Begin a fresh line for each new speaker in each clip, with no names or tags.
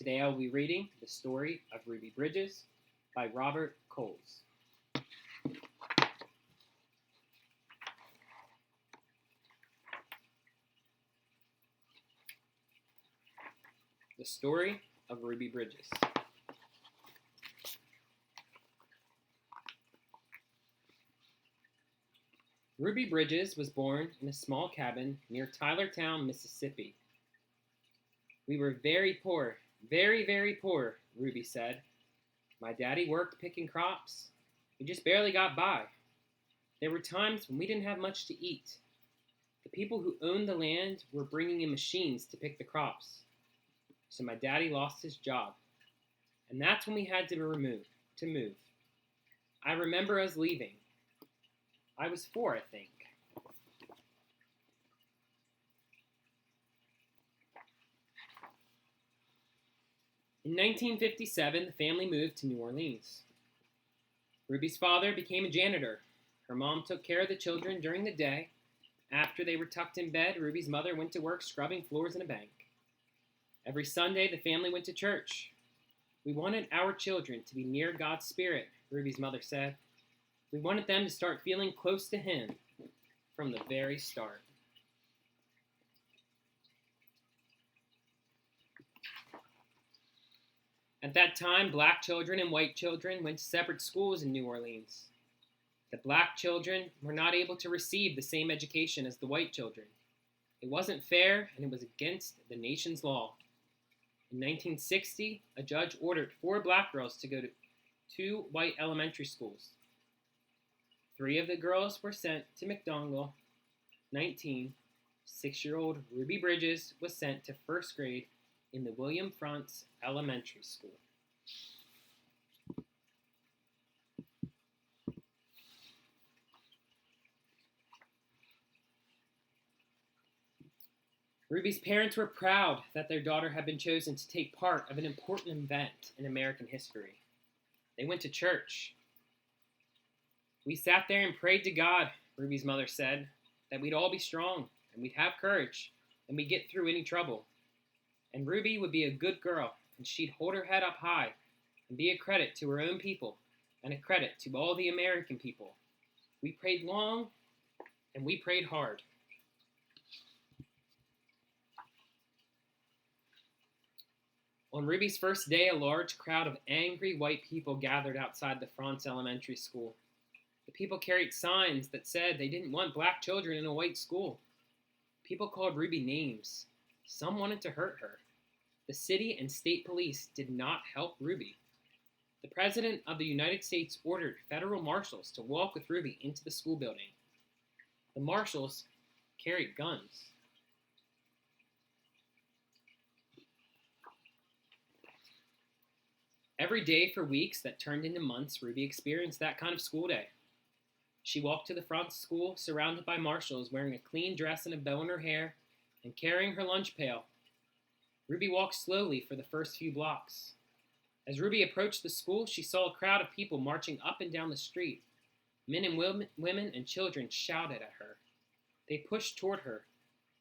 Today I will be reading The Story of Ruby Bridges by Robert Coles. The Story of Ruby Bridges. Ruby Bridges was born in a small cabin near Tylertown, Mississippi. "We were very poor, very, very poor," Ruby said. "My daddy worked picking crops. We just barely got by. There were times when we didn't have much to eat. The people who owned the land were bringing in machines to pick the crops. So my daddy lost his job. And that's when we had to move. I remember us leaving. I was 4, I think. In 1957, the family moved to New Orleans. Ruby's father became a janitor. Her mom took care of the children during the day. After they were tucked in bed, Ruby's mother went to work scrubbing floors in a bank. Every Sunday, the family went to church. "We wanted our children to be near God's Spirit," Ruby's mother said. "We wanted them to start feeling close to Him from the very start." At that time, black children and white children went to separate schools in New Orleans. The black children were not able to receive the same education as the white children. It wasn't fair, and it was against the nation's law. In 1960, a judge ordered 4 black girls to go to 2 white elementary schools. 3 of the girls were sent to McDongle. 19, 6-year-old Ruby Bridges was sent to 1st grade in the William Frantz Elementary School. Ruby's parents were proud that their daughter had been chosen to take part of an important event in American history. They went to church. "We sat there and prayed to God," Ruby's mother said, "that we'd all be strong, and we'd have courage, and we'd get through any trouble. And Ruby would be a good girl, and she'd hold her head up high and be a credit to her own people and a credit to all the American people. We prayed long, and we prayed hard." On Ruby's first day, a large crowd of angry white people gathered outside the Frantz Elementary School. The people carried signs that said they didn't want black children in a white school. People called Ruby names. Some wanted to hurt her. The city and state police did not help Ruby. The President of the United States ordered federal marshals to walk with Ruby into the school building. The marshals carried guns. Every day for weeks that turned into months, Ruby experienced that kind of school day. She walked to the front school surrounded by marshals, wearing a clean dress and a bow in her hair, and carrying her lunch pail. Ruby walked slowly for the first few blocks. As Ruby approached the school, she saw a crowd of people marching up and down the street. Men and women and children shouted at her. They pushed toward her.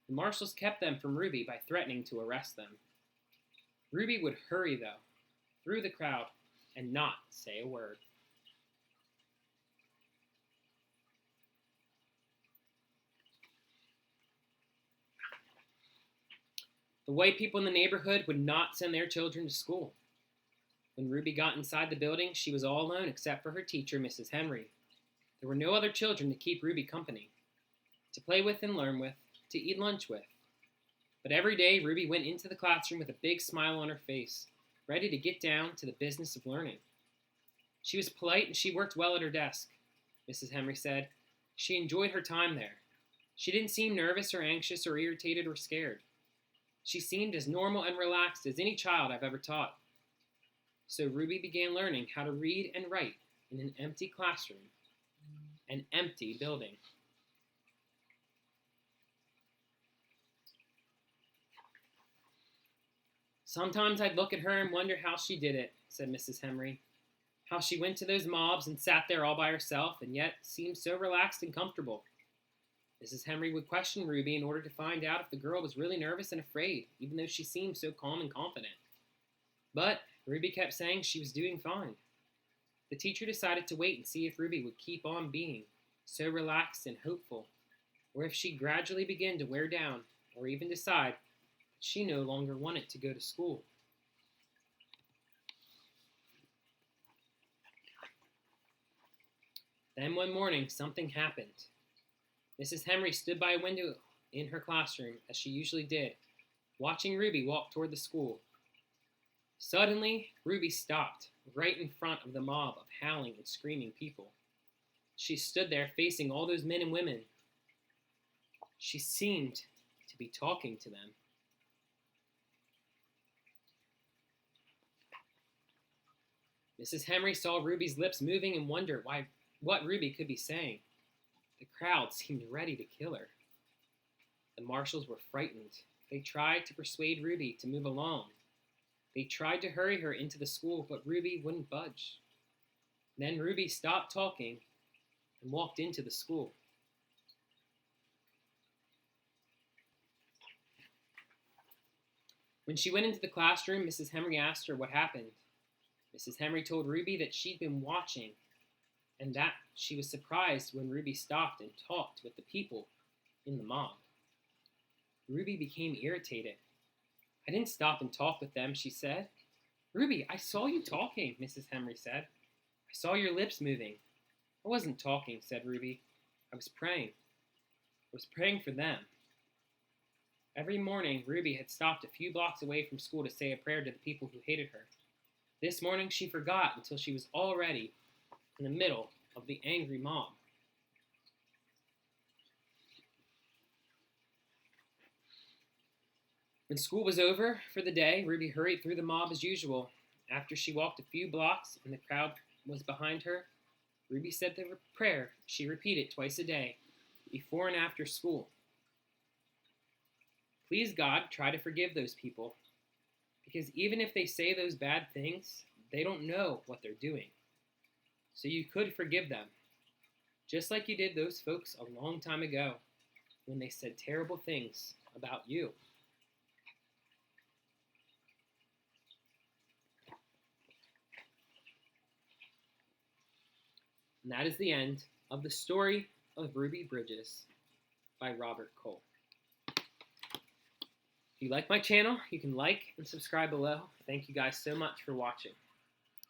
The marshals kept them from Ruby by threatening to arrest them. Ruby would hurry, though, through the crowd and not say a word. The white people in the neighborhood would not send their children to school. When Ruby got inside the building, she was all alone except for her teacher, Mrs. Henry. There were no other children to keep Ruby company, to play with and learn with, to eat lunch with. But every day, Ruby went into the classroom with a big smile on her face, ready to get down to the business of learning. She was polite and she worked well at her desk, Mrs. Henry said. She enjoyed her time there. She didn't seem nervous or anxious or irritated or scared. She seemed as normal and relaxed as any child I've ever taught. So Ruby began learning how to read and write in an empty classroom, an empty building. "Sometimes I'd look at her and wonder how she did it," said Mrs. Henry. "How she went to those mobs and sat there all by herself and yet seemed so relaxed and comfortable." Mrs. Henry would question Ruby in order to find out if the girl was really nervous and afraid, even though she seemed so calm and confident. But Ruby kept saying she was doing fine. The teacher decided to wait and see if Ruby would keep on being so relaxed and hopeful, or if she gradually began to wear down, or even decide that she no longer wanted to go to school. Then one morning, something happened. Mrs. Henry stood by a window in her classroom, as she usually did, watching Ruby walk toward the school. Suddenly, Ruby stopped right in front of the mob of howling and screaming people. She stood there facing all those men and women. She seemed to be talking to them. Mrs. Henry saw Ruby's lips moving and wondered what Ruby could be saying. The crowd seemed ready to kill her. The marshals were frightened. They tried to persuade Ruby to move along. They tried to hurry her into the school, but Ruby wouldn't budge. Then Ruby stopped talking and walked into the school. When she went into the classroom, Mrs. Henry asked her what happened. Mrs. Henry told Ruby that she'd been watching and that she was surprised when Ruby stopped and talked with the people in the mob. Ruby became irritated. "I didn't stop and talk with them," she said. "Ruby, I saw you talking," Mrs. Henry said. "I saw your lips moving." "I wasn't talking," said Ruby. "I was praying. I was praying for them." Every morning, Ruby had stopped a few blocks away from school to say a prayer to the people who hated her. This morning, she forgot until she was already in the middle of the angry mob. When school was over for the day, Ruby hurried through the mob as usual. After she walked a few blocks and the crowd was behind her, Ruby said the prayer she repeated twice a day, before and after school. Please, God, try to forgive those people, because even if they say those bad things, they don't know what they're doing. So you could forgive them, just like you did those folks a long time ago when they said terrible things about you. And that is the end of the story of Ruby Bridges by Robert Cole. If you like my channel, you can like and subscribe below. Thank you guys so much for watching.